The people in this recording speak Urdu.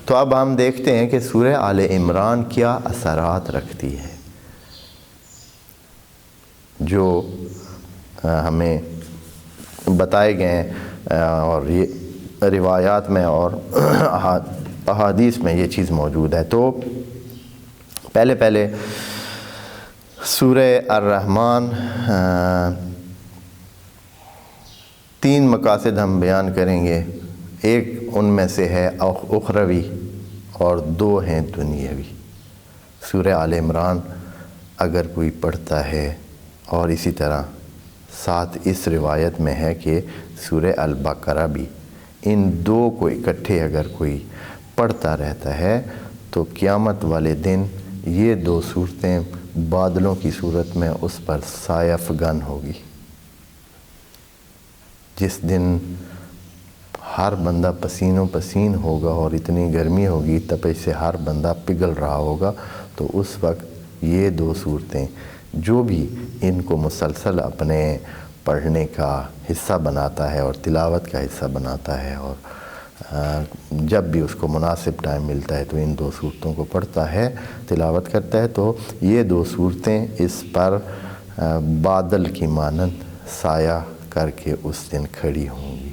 تو اب ہم دیکھتے ہیں کہ سورہ آل عمران کیا اثرات رکھتی ہے، جو ہمیں بتائے گئے ہیں اور یہ روایات میں اور احادیث میں یہ چیز موجود ہے۔ تو پہلے سورہ الرحمن 3 مقاصد ہم بیان کریں گے، ایک ان میں سے ہے اخروی اور 2 ہیں دنیاوی۔ سورہ آل عمران اگر کوئی پڑھتا ہے، اور اسی طرح ساتھ اس روایت میں ہے کہ سورہ البقرہ بھی، ان 2 کو اکٹھے اگر کوئی پڑھتا رہتا ہے تو قیامت والے دن یہ 2 صورتیں بادلوں کی صورت میں اس پر سایہ فگن ہوگی، جس دن ہر بندہ پسینوں پسین ہوگا اور اتنی گرمی ہوگی، تپش سے ہر بندہ پگھل رہا ہوگا۔ تو اس وقت یہ 2 صورتیں جو بھی ان کو مسلسل اپنے پڑھنے کا حصہ بناتا ہے اور تلاوت کا حصہ بناتا ہے، اور جب بھی اس کو مناسب ٹائم ملتا ہے تو ان 2 صورتوں کو پڑھتا ہے، تلاوت کرتا ہے، تو یہ 2 صورتیں اس پر بادل کی مانند سایہ کر کے اس دن کھڑی ہوں گی۔